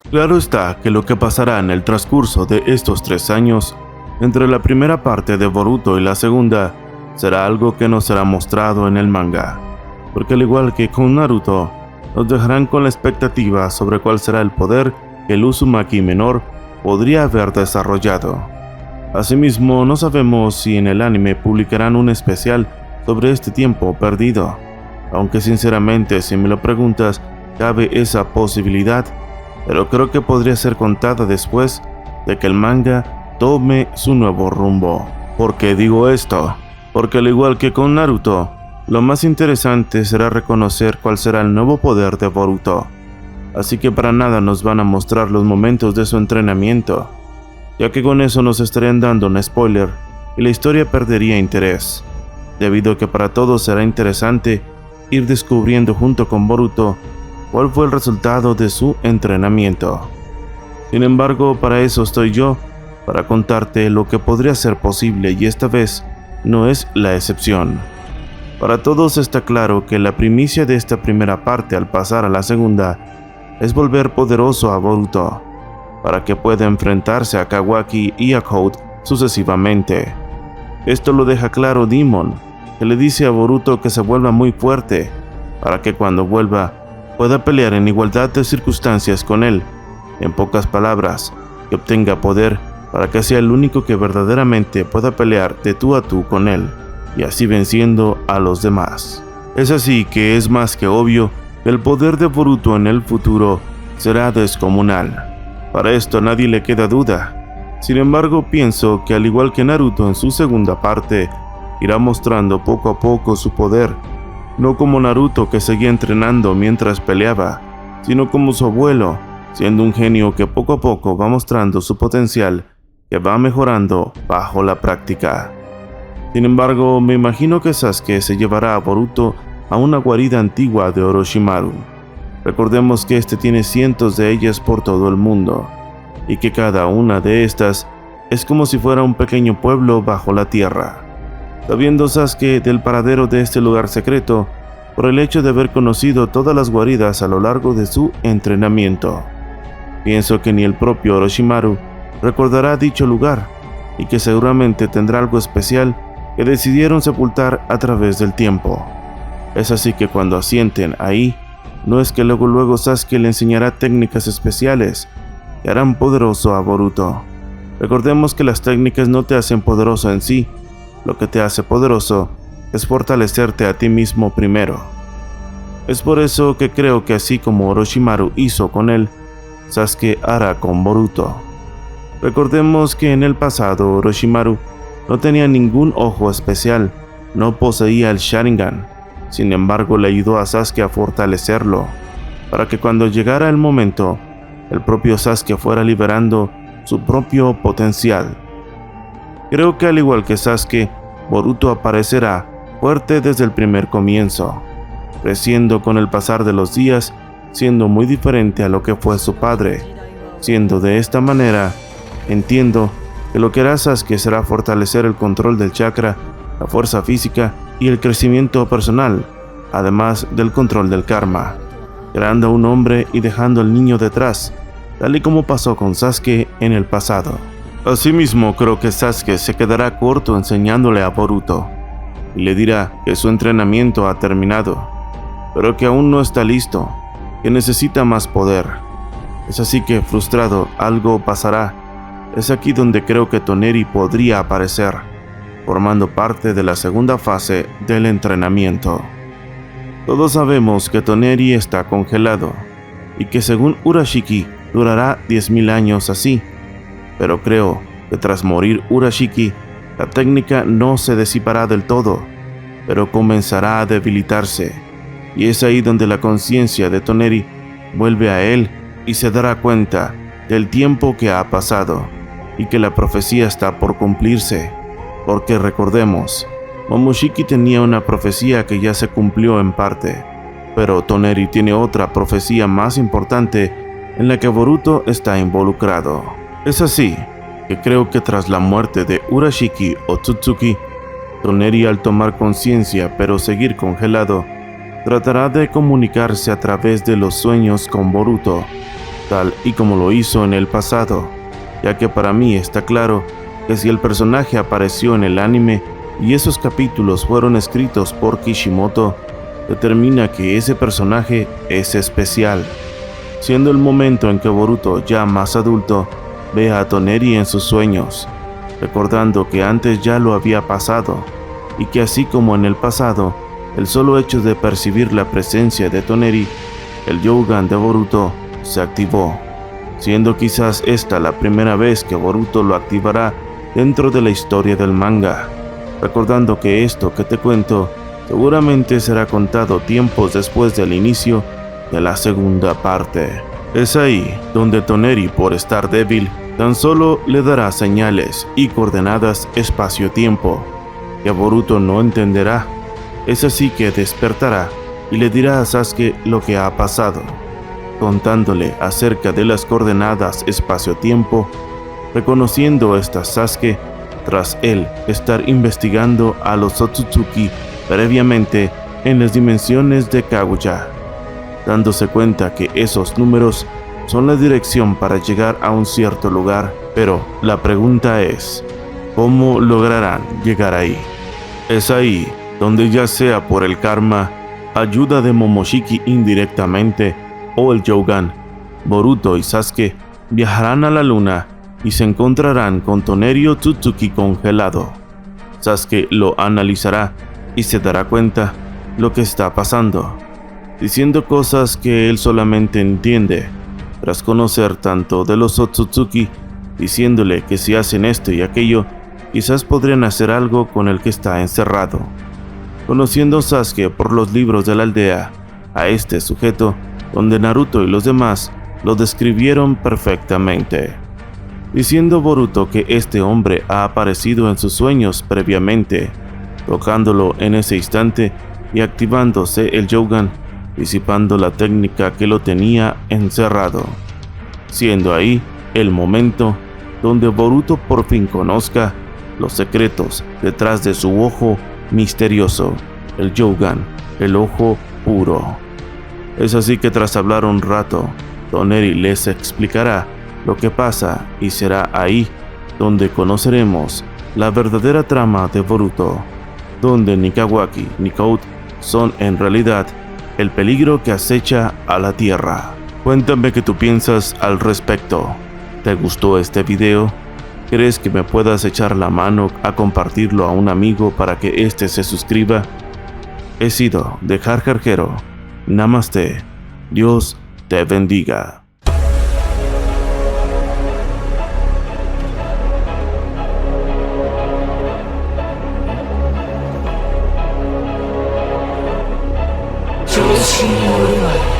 Claro está que lo que pasará en el transcurso de estos 3 años, entre la primera parte de Boruto y la segunda, será algo que no será mostrado en el manga, porque al igual que con Naruto, nos dejarán con la expectativa sobre cuál será el poder que el Uzumaki menor podría haber desarrollado. Asimismo, no sabemos si en el anime publicarán un especial sobre este tiempo perdido, aunque sinceramente si me lo preguntas, cabe esa posibilidad, pero creo que podría ser contada después de que el manga tome su nuevo rumbo. ¿Por qué digo esto? Porque al igual que con Naruto, lo más interesante será reconocer cuál será el nuevo poder de Boruto. Así que para nada nos van a mostrar los momentos de su entrenamiento, ya que con eso nos estarían dando un spoiler y la historia perdería interés, debido a que para todos será interesante ir descubriendo junto con Boruto cuál fue el resultado de su entrenamiento. Sin embargo, para eso estoy yo, para contarte lo que podría ser posible, y esta vez no es la excepción. Para todos está claro que la primicia de esta primera parte al pasar a la segunda es volver poderoso a Boruto, para que pueda enfrentarse a Kawaki y a Code sucesivamente. Esto lo deja claro Demon, que le dice a Boruto que se vuelva muy fuerte, para que cuando vuelva pueda pelear en igualdad de circunstancias con él. En pocas palabras, que obtenga poder para que sea el único que verdaderamente pueda pelear de tú a tú con él, y así venciendo a los demás. Es así que es más que obvio que el poder de Boruto en el futuro será descomunal. Para esto a nadie le queda duda. Sin embargo, pienso que al igual que Naruto en su segunda parte, irá mostrando poco a poco su poder, no como Naruto que seguía entrenando mientras peleaba, sino como su abuelo, siendo un genio que poco a poco va mostrando su potencial, que va mejorando bajo la práctica. Sin embargo, me imagino que Sasuke se llevará a Boruto a una guarida antigua de Orochimaru. Recordemos que este tiene cientos de ellas por todo el mundo, y que cada una de estas es como si fuera un pequeño pueblo bajo la tierra. Sabiendo Sasuke del paradero de este lugar secreto, por el hecho de haber conocido todas las guaridas a lo largo de su entrenamiento. Pienso que ni el propio Orochimaru recordará dicho lugar, y que seguramente tendrá algo especial que decidieron sepultar a través del tiempo. Es así que cuando asienten ahí, no es que luego Sasuke le enseñará técnicas especiales que harán poderoso a Boruto. Recordemos que las técnicas no te hacen poderoso en sí, lo que te hace poderoso es fortalecerte a ti mismo primero. Es por eso que creo que así como Orochimaru hizo con él, Sasuke hará con Boruto. Recordemos que en el pasado Orochimaru no tenía ningún ojo especial, no poseía el Sharingan. Sin embargo, le ayudó a Sasuke a fortalecerlo, para que cuando llegara el momento, el propio Sasuke fuera liberando su propio potencial. Creo que al igual que Sasuke, Boruto aparecerá fuerte desde el primer comienzo, creciendo con el pasar de los días, siendo muy diferente a lo que fue su padre. Siendo de esta manera, entiendo que lo que hará Sasuke será fortalecer el control del chakra, la fuerza física y el crecimiento personal, además del control del karma, creando a un hombre y dejando al niño detrás, tal y como pasó con Sasuke en el pasado. Asimismo, creo que Sasuke se quedará corto enseñándole a Boruto, y le dirá que su entrenamiento ha terminado, pero que aún no está listo, que necesita más poder. Es así que, frustrado, algo pasará. Es aquí donde creo que Toneri podría aparecer, formando parte de la segunda fase del entrenamiento. Todos sabemos que Toneri está congelado, y que según Urashiki durará 10.000 años así, pero creo que tras morir Urashiki, la técnica no se disipará del todo, pero comenzará a debilitarse, y es ahí donde la conciencia de Toneri vuelve a él y se dará cuenta del tiempo que ha pasado, y que la profecía está por cumplirse, porque recordemos, Momoshiki tenía una profecía que ya se cumplió en parte, pero Toneri tiene otra profecía más importante en la que Boruto está involucrado. Es así que creo que tras la muerte de Urashiki o Tsutsuki, Toneri al tomar conciencia pero seguir congelado, tratará de comunicarse a través de los sueños con Boruto, tal y como lo hizo en el pasado, ya que para mí está claro que si el personaje apareció en el anime y esos capítulos fueron escritos por Kishimoto, determina que ese personaje es especial, siendo el momento en que Boruto, ya más adulto, ve a Toneri en sus sueños, recordando que antes ya lo había pasado, y que así como en el pasado, el solo hecho de percibir la presencia de Toneri, el Yougan de Boruto se activó, siendo quizás esta la primera vez que Boruto lo activará dentro de la historia del manga, recordando que esto que te cuento seguramente será contado tiempos después del inicio de la segunda parte. Es ahí donde Toneri, por estar débil, tan solo le dará señales y coordenadas espacio-tiempo, que Boruto no entenderá. Es así que despertará y le dirá a Sasuke lo que ha pasado, contándole acerca de las coordenadas espacio-tiempo, reconociendo esta Sasuke tras él estar investigando a los Otsutsuki previamente en las dimensiones de Kaguya, dándose cuenta que esos números son la dirección para llegar a un cierto lugar, pero la pregunta es, ¿cómo lograrán llegar ahí? Es ahí donde, ya sea por el karma, ayuda de Momoshiki indirectamente o el Yougan, Boruto y Sasuke viajarán a la luna y se encontrarán con Toneri Otsutsuki congelado. Sasuke lo analizará y se dará cuenta lo que está pasando, diciendo cosas que él solamente entiende, tras conocer tanto de los Otsutsuki, diciéndole que si hacen esto y aquello, quizás podrían hacer algo con el que está encerrado. Conociendo Sasuke por los libros de la aldea, a este sujeto, donde Naruto y los demás lo describieron perfectamente, diciendo Boruto que este hombre ha aparecido en sus sueños previamente, tocándolo en ese instante y activándose el Yougan, disipando la técnica que lo tenía encerrado, siendo ahí el momento donde Boruto por fin conozca los secretos detrás de su ojo misterioso, el Yougan, el ojo puro. Es así que tras hablar un rato, Toneri les explicará lo que pasa y será ahí donde conoceremos la verdadera trama de Boruto, donde ni Kawaki ni Code son en realidad el peligro que acecha a la Tierra. Cuéntame qué tú piensas al respecto. ¿Te gustó este video? ¿Crees que me puedas echar la mano a compartirlo a un amigo para que éste se suscriba? He sido de Jarjarjero. Namaste. Dios te bendiga. Yo